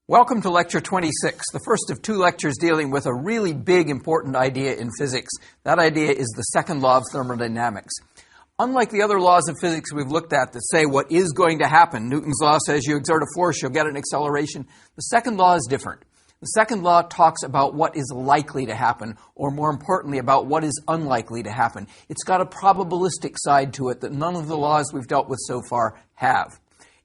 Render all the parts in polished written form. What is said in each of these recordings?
Welcome to Lecture 26, the first of two lectures dealing with a really big, important idea in physics. That idea is the second law of thermodynamics. Unlike the other laws of physics we've looked at that say what is going to happen, Newton's law says you exert a force, you'll get an acceleration. The second law is different. The second law talks about what is likely to happen, or more importantly, about what is unlikely to happen. It's got a probabilistic side to it that none of the laws we've dealt with so far have.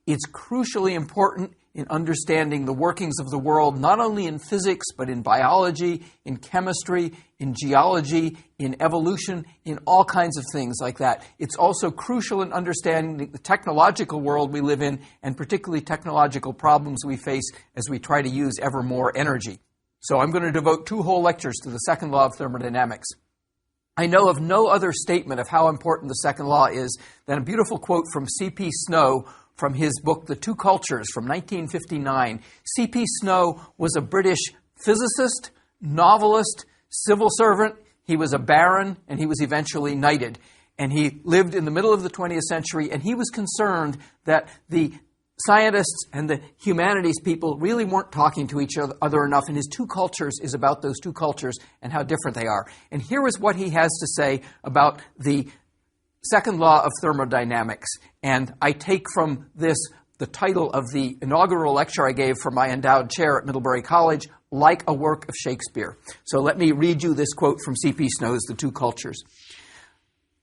It's crucially important in understanding the workings of the world, not only in physics, but in biology, in chemistry, in geology, in evolution, in all kinds of things like that. It's also crucial in understanding the technological world we live in, and particularly technological problems we face as we try to use ever more energy. So I'm going to devote two whole lectures to the second law of thermodynamics. I know of no other statement of how important the second law is than a beautiful quote from C.P. Snow from his book, The Two Cultures, from 1959. C.P. Snow was a British physicist, novelist, civil servant. He was a baron, and he was eventually knighted. And he lived in the middle of the 20th century, and he was concerned that the scientists and the humanities people really weren't talking to each other enough, and his Two Cultures is about those two cultures and how different they are. And here is what he has to say about the second law of thermodynamics, and I take from this the title of the inaugural lecture I gave for my endowed chair at Middlebury College, Like a Work of Shakespeare. So let me read you this quote from C.P. Snow's The Two Cultures.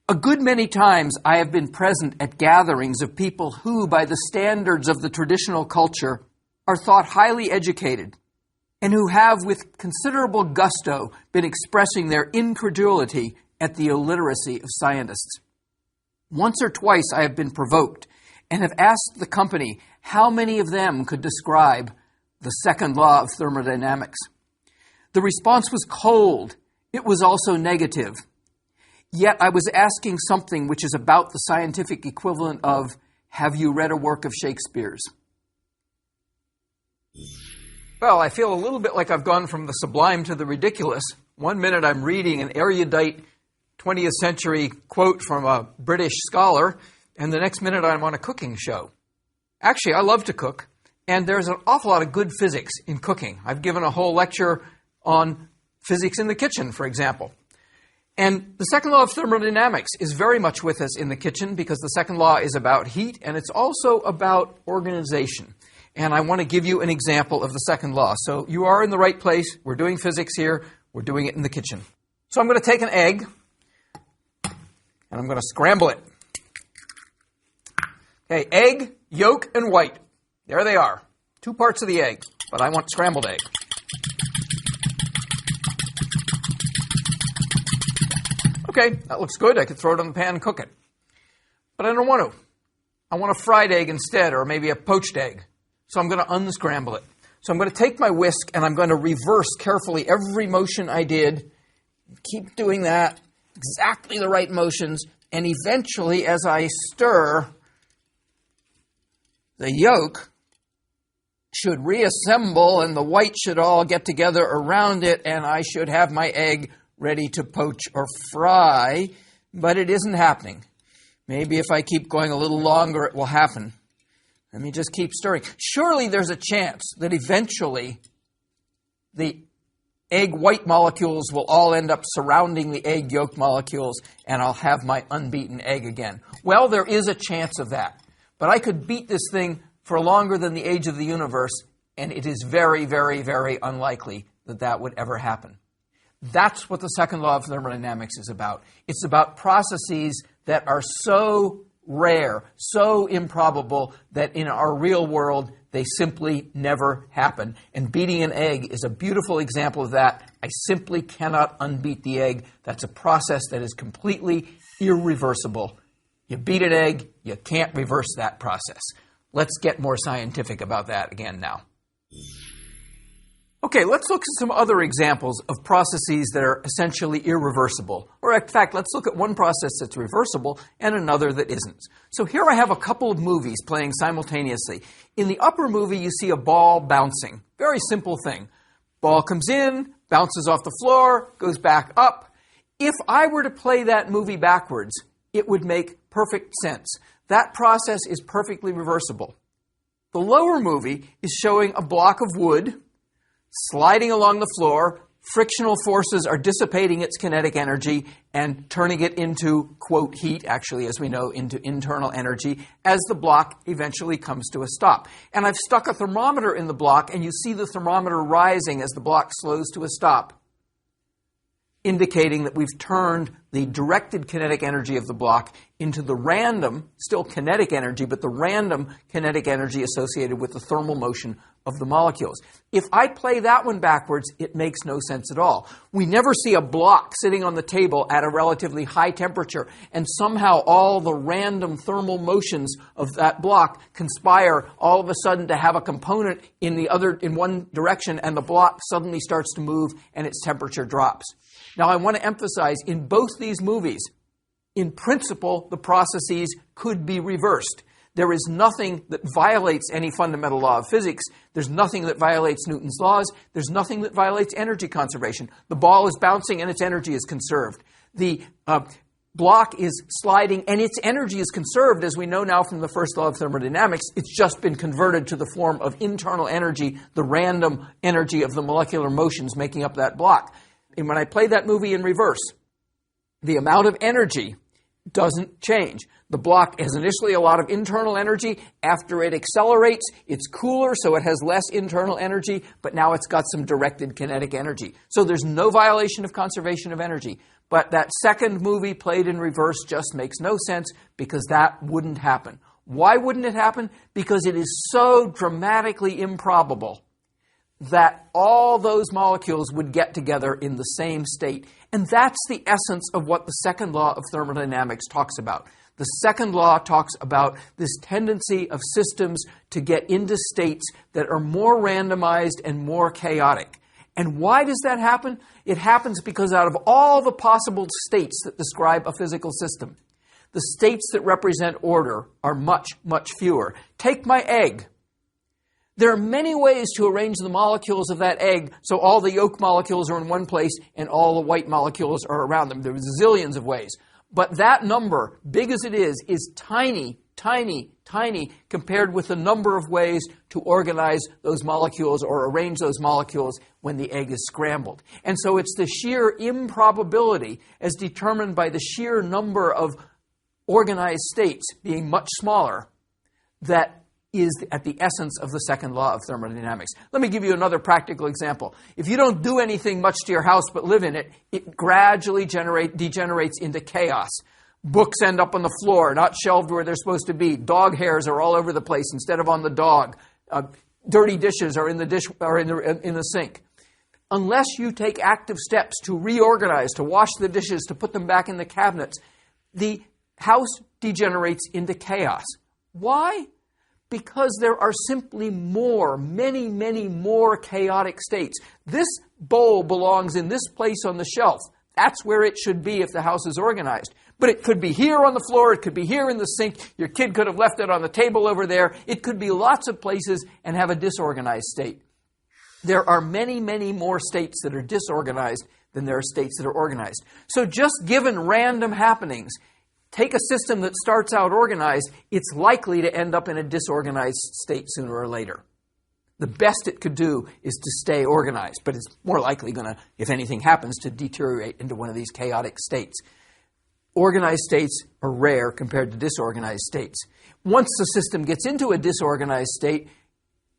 A good many times I have been present at gatherings of people who, by the standards of the traditional culture, are thought highly educated, and who have with considerable gusto been expressing their incredulity at the illiteracy of scientists. Once or twice I have been provoked and have asked the company how many of them could describe the second law of thermodynamics. The response was cold. It was also negative. Yet I was asking something which is about the scientific equivalent of, have you read a work of Shakespeare's? Well, I feel a little bit like I've gone from the sublime to the ridiculous. One minute I'm reading an erudite 20th century quote from a British scholar, and the next minute I'm on a cooking show. Actually, I love to cook, and there's an awful lot of good physics in cooking. I've given a whole lecture on physics in the kitchen, for example. And the second law of thermodynamics is very much with us in the kitchen because the second law is about heat, and it's also about organization. And I want to give you an example of the second law. So you are in the right place. We're doing physics here. We're doing it in the kitchen. So I'm going to take an egg, and I'm going to scramble it. Okay, egg, yolk, and white. There they are. Two parts of the egg, but I want scrambled egg. Okay, that looks good. I could throw it in the pan and cook it. But I don't want to. I want a fried egg instead, or maybe a poached egg. So I'm going to unscramble it. So I'm going to take my whisk, and I'm going to reverse carefully every motion I did. Keep doing that. Exactly the right motions, and eventually, as I stir, the yolk should reassemble, and the white should all get together around it, and I should have my egg ready to poach or fry, but it isn't happening. Maybe if I keep going a little longer, it will happen. Let me just keep stirring. Surely there's a chance that eventually the egg white molecules will all end up surrounding the egg yolk molecules, and I'll have my unbeaten egg again. Well, there is a chance of that. But I could beat this thing for longer than the age of the universe, and it is very, very, very unlikely that that would ever happen. That's what the second law of thermodynamics is about. It's about processes that are so rare, so improbable, that in our real world, they simply never happen. And beating an egg is a beautiful example of that. I simply cannot unbeat the egg. That's a process that is completely irreversible. You beat an egg, you can't reverse that process. Let's get more scientific about that again now. Okay, let's look at some other examples of processes that are essentially irreversible. Or in fact, let's look at one process that's reversible and another that isn't. So here I have a couple of movies playing simultaneously. In the upper movie, you see a ball bouncing. Very simple thing. Ball comes in, bounces off the floor, goes back up. If I were to play that movie backwards, it would make perfect sense. That process is perfectly reversible. The lower movie is showing a block of wood sliding along the floor. Frictional forces are dissipating its kinetic energy and turning it into, quote, heat, actually, as we know, into internal energy, as the block eventually comes to a stop. And I've stuck a thermometer in the block, and you see the thermometer rising as the block slows to a stop, indicating that we've turned the directed kinetic energy of the block into the random, still kinetic energy, but the random kinetic energy associated with the thermal motion of the molecules. If I play that one backwards, it makes no sense at all. We never see a block sitting on the table at a relatively high temperature, and somehow all the random thermal motions of that block conspire all of a sudden to have a component in one direction, and the block suddenly starts to move and its temperature drops. Now, I want to emphasize, in both these movies, in principle, the processes could be reversed. There is nothing that violates any fundamental law of physics. There's nothing that violates Newton's laws. There's nothing that violates energy conservation. The ball is bouncing and its energy is conserved. The block is sliding and its energy is conserved, as we know now from the first law of thermodynamics. It's just been converted to the form of internal energy, the random energy of the molecular motions making up that block. And when I play that movie in reverse, the amount of energy doesn't change. The block has initially a lot of internal energy. After it accelerates, it's cooler, so it has less internal energy, but now it's got some directed kinetic energy. So there's no violation of conservation of energy. But that second movie played in reverse just makes no sense, because that wouldn't happen. Why wouldn't it happen? Because it is so dramatically improbable that all those molecules would get together in the same state. And that's the essence of what the second law of thermodynamics talks about. The second law talks about this tendency of systems to get into states that are more randomized and more chaotic. And why does that happen? It happens because out of all the possible states that describe a physical system, the states that represent order are much, much fewer. Take my egg. There are many ways to arrange the molecules of that egg so all the yolk molecules are in one place and all the white molecules are around them. There's zillions of ways. But that number, big as it is tiny, tiny, tiny compared with the number of ways to organize those molecules or arrange those molecules when the egg is scrambled. And so it's the sheer improbability, as determined by the sheer number of organized states being much smaller, that is at the essence of the second law of thermodynamics. Let me give you another practical example. If you don't do anything much to your house but live in it, it gradually degenerates into chaos. Books end up on the floor, not shelved where they're supposed to be. Dog hairs are all over the place instead of on the dog. Dirty dishes are in the sink. Unless you take active steps to reorganize, to wash the dishes, to put them back in the cabinets, the house degenerates into chaos. Why? Because there are simply many, many more chaotic states. This bowl belongs in this place on the shelf. That's where it should be if the house is organized. But it could be here on the floor, it could be here in the sink, your kid could have left it on the table over there. It could be lots of places and have a disorganized state. There are many, many more states that are disorganized than there are states that are organized. So just given random happenings, take a system that starts out organized, it's likely to end up in a disorganized state sooner or later. The best it could do is to stay organized, but it's more likely going to, if anything happens, to deteriorate into one of these chaotic states. Organized states are rare compared to disorganized states. Once the system gets into a disorganized state,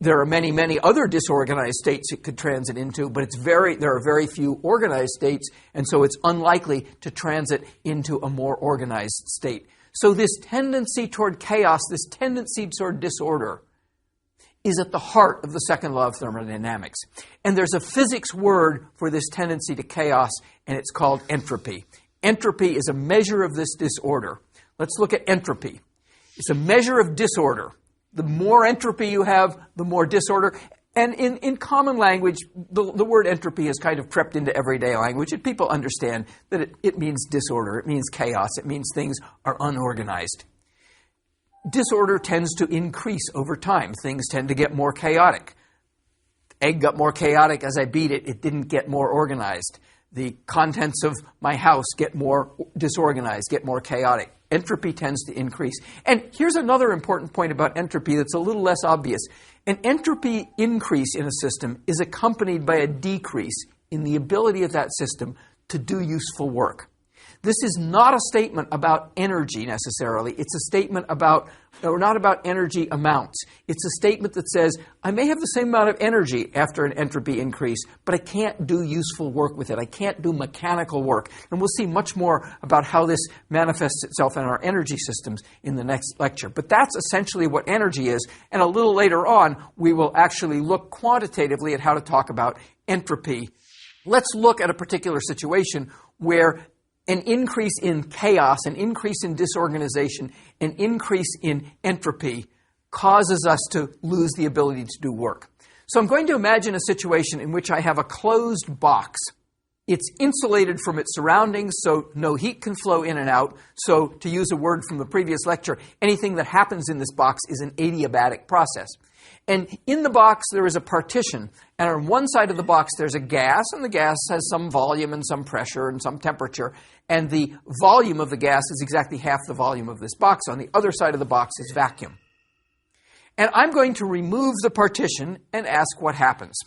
there are many, many other disorganized states it could transit into, but there are very few organized states, and so it's unlikely to transit into a more organized state. So this tendency toward chaos, this tendency toward disorder, is at the heart of the second law of thermodynamics. And there's a physics word for this tendency to chaos, and it's called entropy. Entropy is a measure of this disorder. Let's look at entropy. It's a measure of disorder. The more entropy you have, the more disorder. And in common language, the word entropy has kind of crept into everyday language, and people understand that it means disorder, it means chaos, it means things are unorganized. Disorder tends to increase over time. Things tend to get more chaotic. Egg got more chaotic as I beat it. It didn't get more organized. The contents of my house get more disorganized, get more chaotic. entropy tends to increase. And here's another important point about entropy that's a little less obvious. An entropy increase in a system is accompanied by a decrease in the ability of that system to do useful work. This is not a statement about energy necessarily. It's a statement about, or not about energy amounts. It's a statement that says, I may have the same amount of energy after an entropy increase, but I can't do useful work with it. I can't do mechanical work. And we'll see much more about how this manifests itself in our energy systems in the next lecture. But that's essentially what energy is. And a little later on, we will actually look quantitatively at how to talk about entropy. Let's look at a particular situation where an increase in chaos, an increase in disorganization, an increase in entropy causes us to lose the ability to do work. So I'm going to imagine a situation in which I have a closed box. It's insulated from its surroundings, so no heat can flow in and out. So to use a word from the previous lecture, anything that happens in this box is an adiabatic process. And in the box, there is a partition. And on one side of the box, there's a gas, and the gas has some volume and some pressure and some temperature. And the volume of the gas is exactly half the volume of this box. On the other side of the box is vacuum. And I'm going to remove the partition and ask what happens.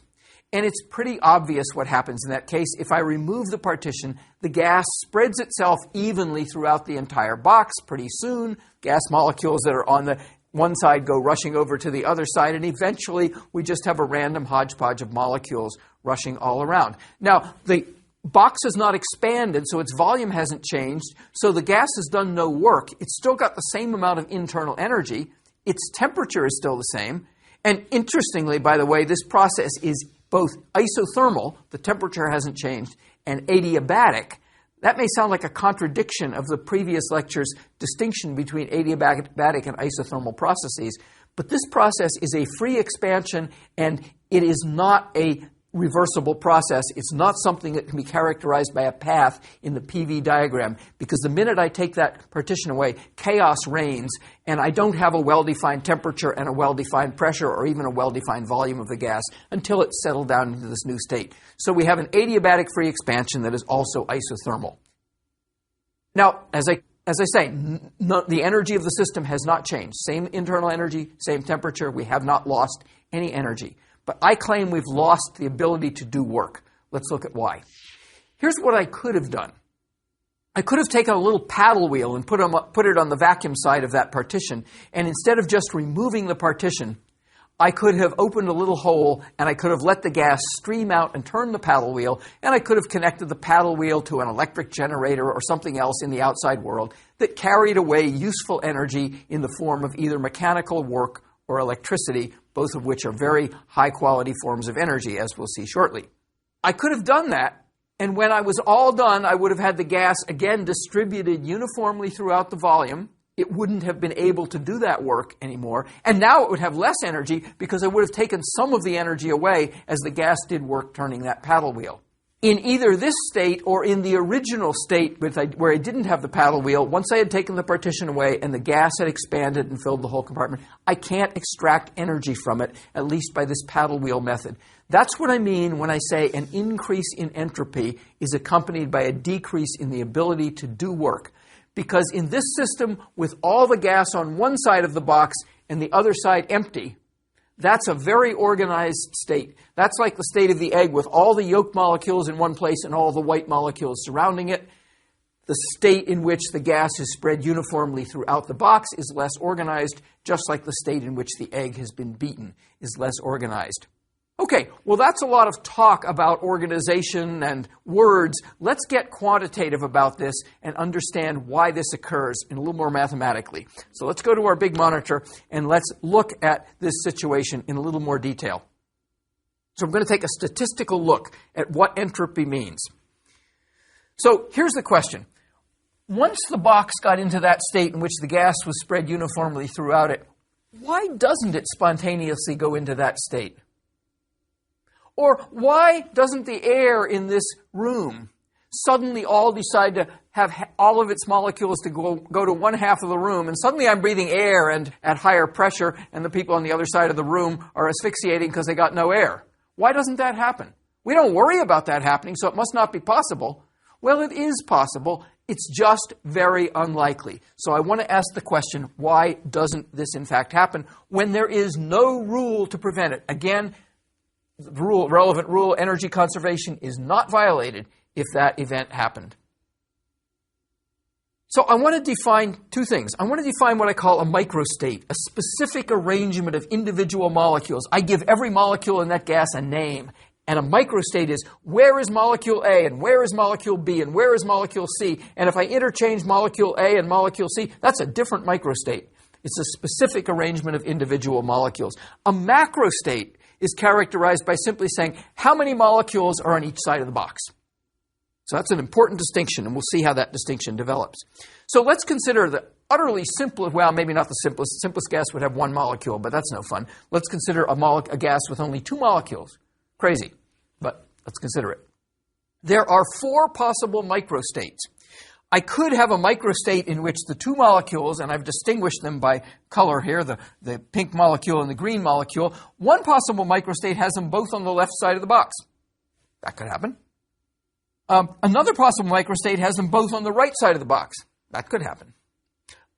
And it's pretty obvious what happens in that case. If I remove the partition, the gas spreads itself evenly throughout the entire box. Pretty soon, gas molecules that are on the one side go rushing over to the other side, and eventually we just have a random hodgepodge of molecules rushing all around. Now, the box has not expanded, so its volume hasn't changed, so the gas has done no work. It's still got the same amount of internal energy. Its temperature is still the same. And interestingly, by the way, this process is both isothermal, the temperature hasn't changed, and adiabatic. That may sound like a contradiction of the previous lecture's distinction between adiabatic and isothermal processes, but this process is a free expansion, and it is not a reversible process. It's not something that can be characterized by a path in the PV diagram, because the minute I take that partition away, chaos reigns, and I don't have a well-defined temperature and a well-defined pressure or even a well-defined volume of the gas until it's settled down into this new state. So we have an adiabatic free expansion that is also isothermal. Now, as I say, the energy of the system has not changed. Same internal energy, same temperature. We have not lost any energy. But I claim we've lost the ability to do work. Let's look at why. Here's what I could have done. I could have taken a little paddle wheel and put it on the vacuum side of that partition, and instead of just removing the partition, I could have opened a little hole, and I could have let the gas stream out and turn the paddle wheel, and I could have connected the paddle wheel to an electric generator or something else in the outside world that carried away useful energy in the form of either mechanical work or electricity, both of which are very high-quality forms of energy, as we'll see shortly. I could have done that, and when I was all done, I would have had the gas again distributed uniformly throughout the volume. It wouldn't have been able to do that work anymore, and now it would have less energy because I would have taken some of the energy away as the gas did work turning that paddle wheel. In either this state or in the original state where I didn't have the paddle wheel, once I had taken the partition away and the gas had expanded and filled the whole compartment, I can't extract energy from it, at least by this paddle wheel method. That's what I mean when I say an increase in entropy is accompanied by a decrease in the ability to do work. Because in this system, with all the gas on one side of the box and the other side empty, that's a very organized state. That's like the state of the egg with all the yolk molecules in one place and all the white molecules surrounding it. The state in which the gas is spread uniformly throughout the box is less organized, just like the state in which the egg has been beaten is less organized. Okay, well, that's a lot of talk about organization and words. Let's get quantitative about this and understand why this occurs in a little more mathematically. So let's go to our big monitor and let's look at this situation in a little more detail. So I'm going to take a statistical look at what entropy means. So here's the question. Once the box got into that state in which the gas was spread uniformly throughout it, why doesn't it spontaneously go into that state? Or why doesn't the air in this room suddenly all decide to have all of its molecules to go to one half of the room, and suddenly I'm breathing air and at higher pressure, and the people on the other side of the room are asphyxiating because they got no air? Why doesn't that happen? We don't worry about that happening, so it must not be possible. Well, it is possible, It's just very unlikely. So I want to ask the question, why doesn't this in fact happen when there is no rule to prevent it? Again, the relevant rule, energy conservation is not violated if that event happened. So I want to define two things. I want to define what I call a microstate, a specific arrangement of individual molecules. I give every molecule in that gas a name. And a microstate is, where is molecule A, and where is molecule B, and where is molecule C? And if I interchange molecule A and molecule C, that's a different microstate. It's a specific arrangement of individual molecules. A macrostate is characterized by simply saying, how many molecules are on each side of the box? So that's an important distinction, and we'll see how that distinction develops. So let's consider the utterly simple, well, maybe not the simplest. Simplest gas would have one molecule, but that's no fun. Let's consider a gas with only two molecules. Crazy, but let's consider it. There are four possible microstates. I could have a microstate in which the two molecules, and I've distinguished them by color here, the pink molecule and the green molecule. One possible microstate has them both on the left side of the box. That could happen. Another possible microstate has them both on the right side of the box. That could happen.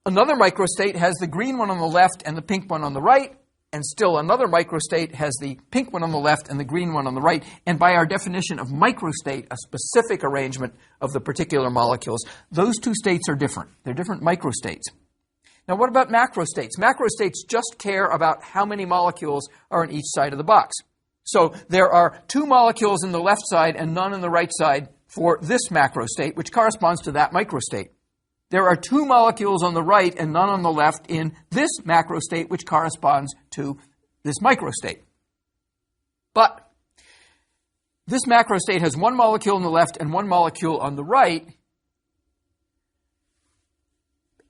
Another microstate has the green one on the left and the pink one on the right. And still another microstate has the pink one on the left and the green one on the right. And by our definition of microstate, a specific arrangement of the particular molecules, those two states are different. They're different microstates. Now, what about macrostates? Macrostates just care about how many molecules are on each side of the box. So there are two molecules in the left side and none on the right side for this macrostate, which corresponds to that microstate. There are two molecules on the right and none on the left in this macrostate, which corresponds to this microstate. But this macrostate has one molecule on the left and one molecule on the right,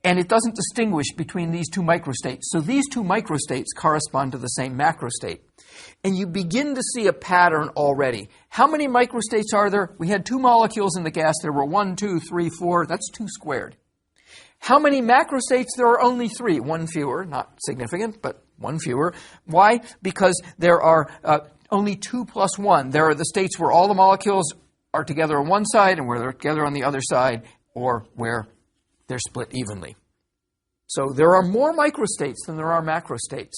and it doesn't distinguish between these two microstates. So these two microstates correspond to the same macrostate. And you begin to see a pattern already. How many microstates are there? We had two molecules in the gas. There were 1, 2, 3, 4. That's 2 squared. How many macrostates? There are only 3. One fewer, not significant, but one fewer. Why? Because there are only 2 plus 1. There are the states where all the molecules are together on one side and where they're together on the other side, or where they're split evenly. So there are more microstates than there are macrostates.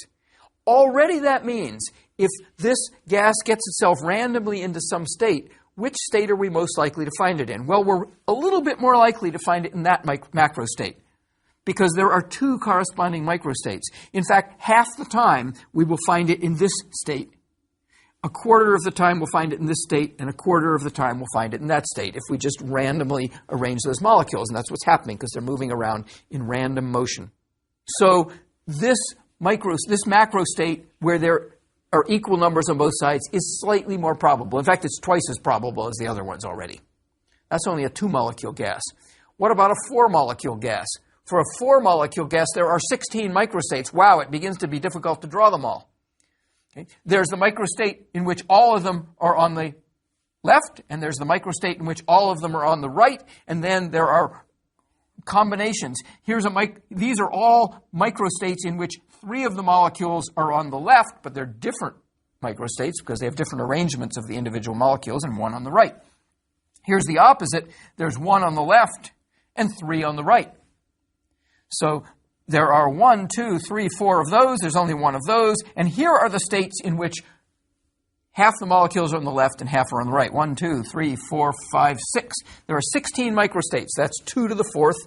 Already that means if this gas gets itself randomly into some state, which state are we most likely to find it in? Well, we're a little bit more likely to find it in that macrostate because there are 2 corresponding microstates. In fact, half the time we will find it in this state. A quarter of the time we'll find it in this state, and a quarter of the time we'll find it in that state if we just randomly arrange those molecules. And that's what's happening because they're moving around in random motion. So this macrostate where there are equal numbers on both sides is slightly more probable. In fact, it's twice as probable as the other ones already. That's only a 2-molecule gas. What about a 4-molecule gas? For a 4-molecule gas, there are 16 microstates. Wow, it begins to be difficult to draw them all. Okay. There's the microstate in which all of them are on the left, and there's the microstate in which all of them are on the right, and then there are combinations. These are all microstates in which 3 of the molecules are on the left, but they're different microstates because they have different arrangements of the individual molecules, and 1 on the right. Here's the opposite. There's 1 on the left and 3 on the right. So there are 1, 2, 3, 4 of those. There's only 1 of those. And here are the states in which half the molecules are on the left and half are on the right. 1, 2, 3, 4, 5, 6. There are 16 microstates. That's 2 to the 4th.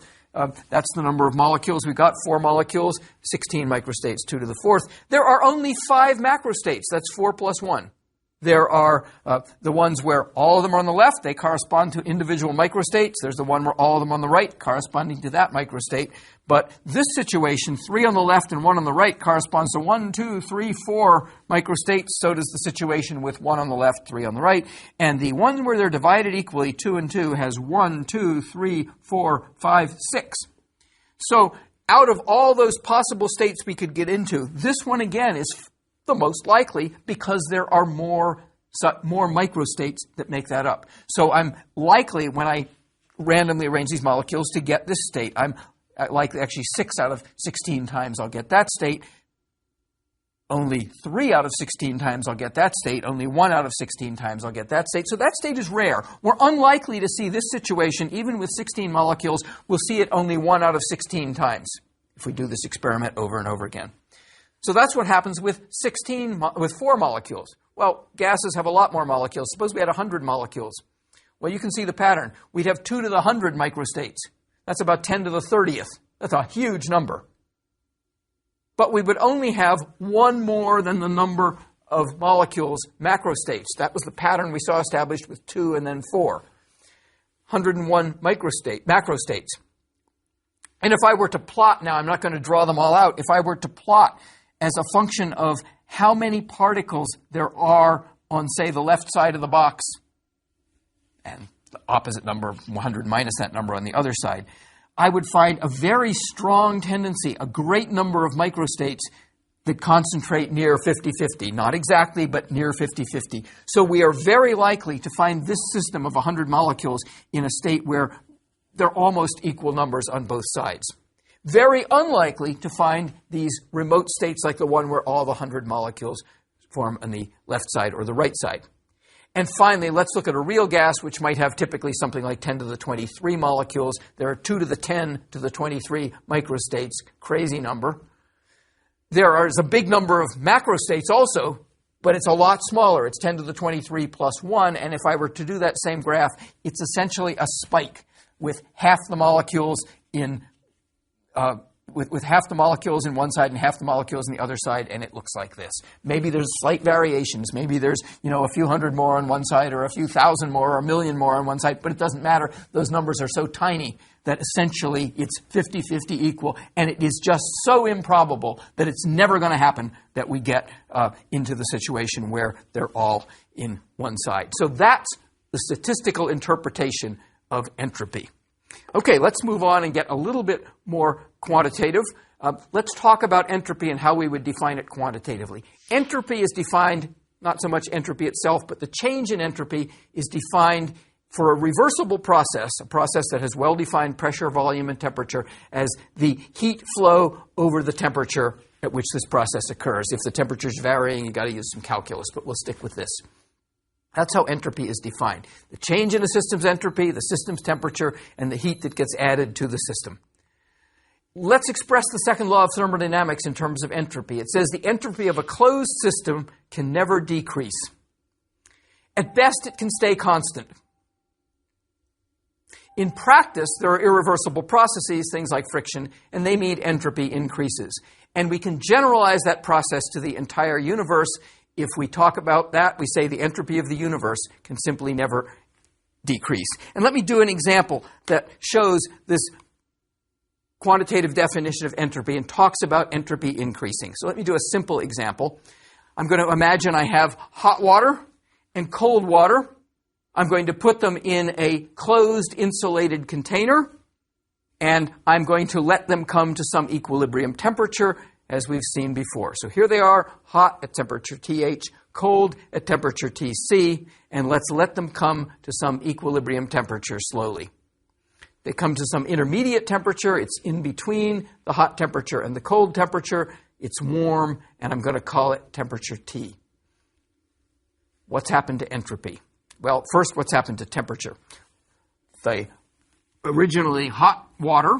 That's the number of molecules. We've got 4 molecules, 16 microstates, 2 to the 4th. There are only 5 macrostates. That's 4 plus 1. There are the ones where all of them are on the left. They correspond to individual microstates. There's the one where all of them on the right, corresponding to that microstate. But this situation, 3 on the left and 1 on the right, corresponds to 1, 2, 3, 4 microstates. So does the situation with 1 on the left, 3 on the right. And the one where they're divided equally, 2 and 2, has 1, 2, 3, 4, 5, 6. So out of all those possible states we could get into, this one again is the most likely because there are more microstates that make that up. So I'm likely, when I randomly arrange these molecules, to get this state. I'm likely, actually 6 out of 16 times I'll get that state. only 3 out of 16 times I'll get that state. Only 1 out of 16 times I'll get that state. So that state is rare. We're unlikely to see this situation, even with 16 molecules. We'll see it only 1 out of 16 times if we do this experiment over and over again. So that's what happens with 4 molecules. Well, gases have a lot more molecules. Suppose we had 100 molecules. Well, you can see the pattern. We'd have 2 to the 100 microstates. That's about 10 to the 30th. That's a huge number. But we would only have 1 more than the number of molecules, macrostates. That was the pattern we saw established with 2 and then 4. 101 macrostates. And if I were to plot, now I'm not going to draw them all out, if I were to plot as a function of how many particles there are on, say, the left side of the box, and the opposite number, 100 minus that number on the other side, I would find a very strong tendency, a great number of microstates that concentrate near 50-50. Not exactly, but near 50-50. So we are very likely to find this system of 100 molecules in a state where they're almost equal numbers on both sides. Very unlikely to find these remote states like the one where all the 100 molecules form on the left side or the right side. And finally, let's look at a real gas, which might have typically something like 10 to the 23 molecules. There are 2 to the 10 to the 23 microstates, crazy number. There is a big number of macrostates also, but it's a lot smaller. It's 10 to the 23 plus 1, and if I were to do that same graph, it's essentially a spike with half the molecules in with half the molecules in one side and half the molecules on the other side, and it looks like this. Maybe there's slight variations. Maybe there's, a few hundred more on one side or a few thousand more or a million more on one side, but it doesn't matter. Those numbers are so tiny that essentially it's 50-50 equal, and it is just so improbable that it's never going to happen that we get into the situation where they're all in one side. So that's the statistical interpretation of entropy. Okay, let's move on and get a little bit more quantitative. Let's talk about entropy and how we would define it quantitatively. Entropy is defined, not so much entropy itself, but the change in entropy is defined for a reversible process, a process that has well-defined pressure, volume, and temperature, as the heat flow over the temperature at which this process occurs. If the temperature is varying, you've got to use some calculus, but we'll stick with this. That's how entropy is defined. The change in a system's entropy, the system's temperature, and the heat that gets added to the system. Let's express the second law of thermodynamics in terms of entropy. It says the entropy of a closed system can never decrease. At best, it can stay constant. In practice, there are irreversible processes, things like friction, and they mean entropy increases. And we can generalize that process to the entire universe. If we talk about that, we say the entropy of the universe can simply never decrease. And let me do an example that shows this quantitative definition of entropy and talks about entropy increasing. So let me do a simple example. I'm going to imagine I have hot water and cold water. I'm going to put them in a closed, insulated container, and I'm going to let them come to some equilibrium temperature, as we've seen before. So here they are, hot at temperature TH, cold at temperature TC, and let's let them come to some equilibrium temperature slowly. They come to some intermediate temperature. It's in between the hot temperature and the cold temperature. It's warm, and I'm going to call it temperature T. What's happened to entropy? Well, first, what's happened to temperature? The originally hot water,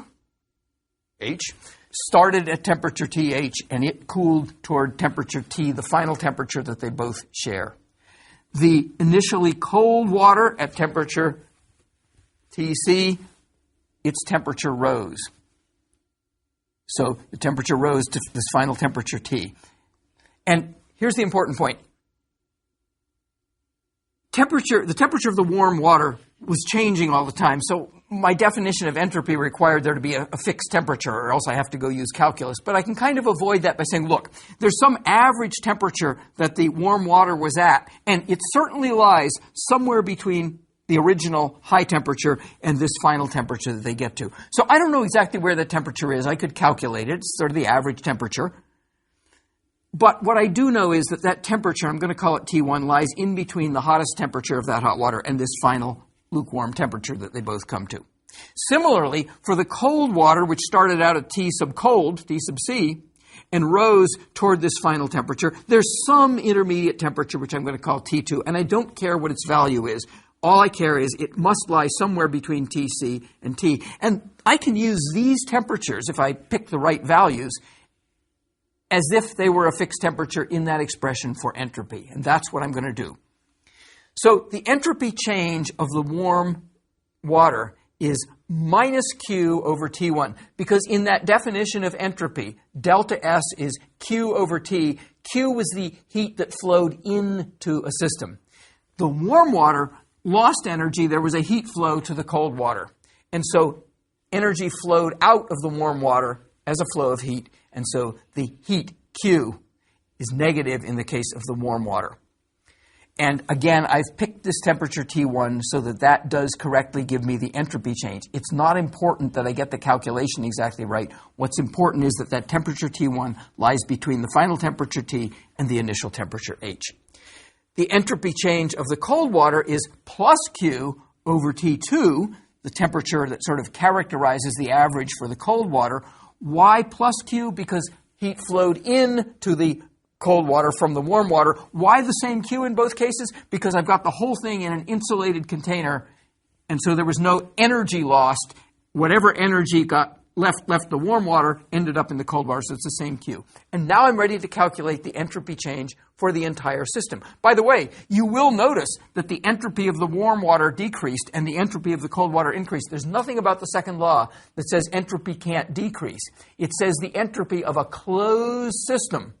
H, started at temperature TH, and it cooled toward temperature T, the final temperature that they both share. The initially cold water at temperature TC, its temperature rose. So the temperature rose to this final temperature T. And here's the important point. The temperature of the warm water was changing all the time. So my definition of entropy required there to be a fixed temperature, or else I have to go use calculus. But I can kind of avoid that by saying, look, there's some average temperature that the warm water was at, and it certainly lies somewhere between the original high temperature and this final temperature that they get to. So I don't know exactly where the temperature is. I could calculate it. It's sort of the average temperature. But what I do know is that that temperature, I'm going to call it T1, lies in between the hottest temperature of that hot water and this final lukewarm temperature that they both come to. Similarly, for the cold water, which started out at T sub cold, T sub C, and rose toward this final temperature. There's some intermediate temperature, which I'm going to call T2, and I don't care what its value is. All I care is it must lie somewhere between Tc and T. And I can use these temperatures, if I pick the right values, as if they were a fixed temperature in that expression for entropy. And that's what I'm going to do. So the entropy change of the warm water is minus Q over T1. Because in that definition of entropy, delta S is Q over T. Q was the heat that flowed into a system. The warm water lost energy. There was a heat flow to the cold water. And so energy flowed out of the warm water as a flow of heat. And so the heat, Q, is negative in the case of the warm water. And again, I've picked this temperature T1 so that that does correctly give me the entropy change. It's not important that I get the calculation exactly right. What's important is that that temperature T1 lies between the final temperature T and the initial temperature H. The entropy change of the cold water is plus Q over T2, the temperature that sort of characterizes the average for the cold water. Why plus Q? Because heat flowed into the cold water from the warm water. Why the same Q in both cases? Because I've got the whole thing in an insulated container, and so there was no energy lost. Whatever energy got left the warm water ended up in the cold water, so it's the same Q. And now I'm ready to calculate the entropy change for the entire system. By the way, you will notice that the entropy of the warm water decreased and the entropy of the cold water increased. There's nothing about the second law that says entropy can't decrease. It says the entropy of a closed system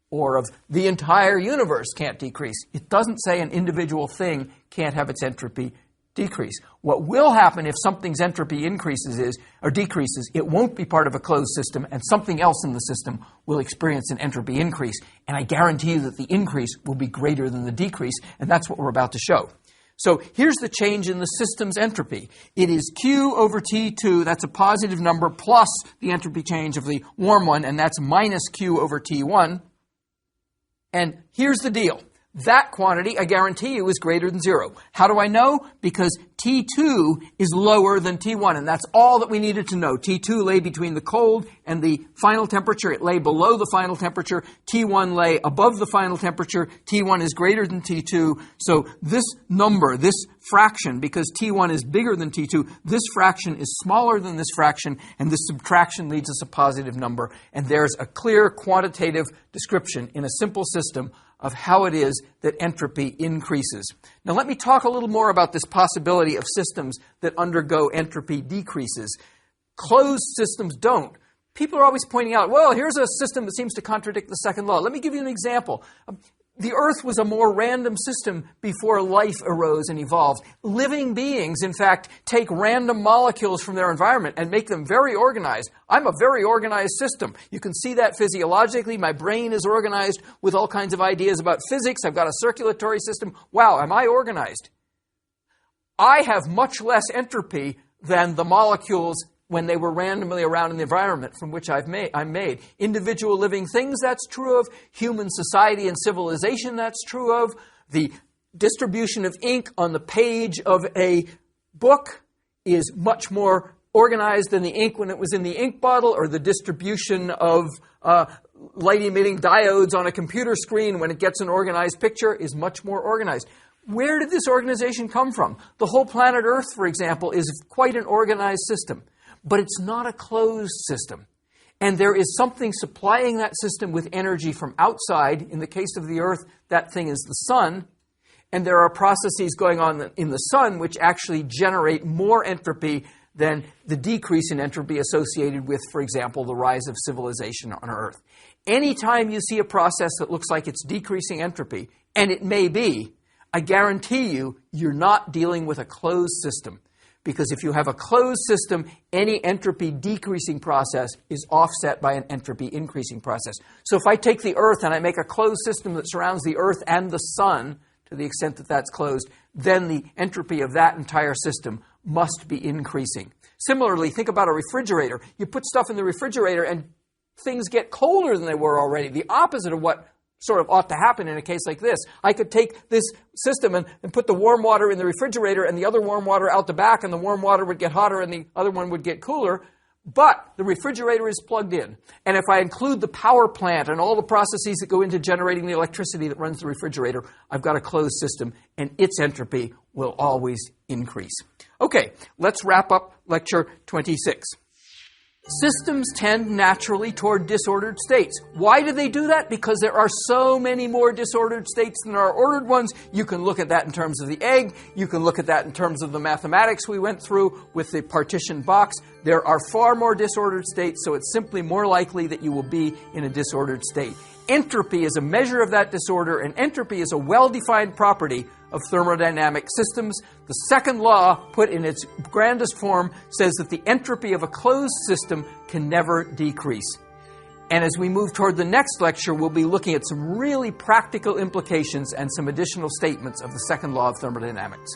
or of the entire universe can't decrease. It doesn't say an individual thing can't have its entropy decrease. What will happen if something's entropy increases or decreases, it won't be part of a closed system, and something else in the system will experience an entropy increase. And I guarantee you that the increase will be greater than the decrease, and that's what we're about to show. So here's the change in the system's entropy. It is Q over T2, that's a positive number, plus the entropy change of the warm one, and that's minus Q over T1. And here's the deal. That quantity, I guarantee you, is greater than 0. How do I know? Because T2 is lower than T1, and that's all that we needed to know. T2 lay between the cold and the final temperature. It lay below the final temperature. T1 lay above the final temperature. T1 is greater than T2. So this number, this fraction, because T1 is bigger than T2, this fraction is smaller than this fraction, and this subtraction leads us a positive number. And there's a clear quantitative description in a simple system of how it is that entropy increases. Now let me talk a little more about this possibility of systems that undergo entropy decreases. Closed systems don't. People are always pointing out, well, here's a system that seems to contradict the second law. Let me give you an example. The Earth was a more random system before life arose and evolved. Living beings, in fact, take random molecules from their environment and make them very organized. I'm a very organized system. You can see that physiologically. My brain is organized with all kinds of ideas about physics. I've got a circulatory system. Wow, am I organized? I have much less entropy than the molecules when they were randomly around in the environment from which I'm made. Individual living things, that's true of. Human society and civilization, that's true of. The distribution of ink on the page of a book is much more organized than the ink when it was in the ink bottle, or the distribution of light-emitting diodes on a computer screen when it gets an organized picture is much more organized. Where did this organization come from? The whole planet Earth, for example, is quite an organized system. But it's not a closed system. And there is something supplying that system with energy from outside. In the case of the Earth, that thing is the sun. And there are processes going on in the sun which actually generate more entropy than the decrease in entropy associated with, for example, the rise of civilization on Earth. Anytime you see a process that looks like it's decreasing entropy, and it may be, I guarantee you, you're not dealing with a closed system. Because if you have a closed system, any entropy decreasing process is offset by an entropy increasing process. So if I take the Earth and I make a closed system that surrounds the Earth and the sun, to the extent that that's closed, then the entropy of that entire system must be increasing. Similarly, think about a refrigerator. You put stuff in the refrigerator and things get colder than they were already. The opposite of what sort of ought to happen in a case like this. I could take this system and put the warm water in the refrigerator and the other warm water out the back, and the warm water would get hotter and the other one would get cooler. But the refrigerator is plugged in. And if I include the power plant and all the processes that go into generating the electricity that runs the refrigerator, I've got a closed system, and its entropy will always increase. Okay, let's wrap up lecture 26. Systems tend naturally toward disordered states. Why do they do that? Because there are so many more disordered states than there are ordered ones. You can look at that in terms of the egg. You can look at that in terms of the mathematics we went through with the partition box. There are far more disordered states, so it's simply more likely that you will be in a disordered state. Entropy is a measure of that disorder, and entropy is a well-defined property of thermodynamic systems. The second law, put in its grandest form, says that the entropy of a closed system can never decrease. And as we move toward the next lecture, we'll be looking at some really practical implications and some additional statements of the second law of thermodynamics.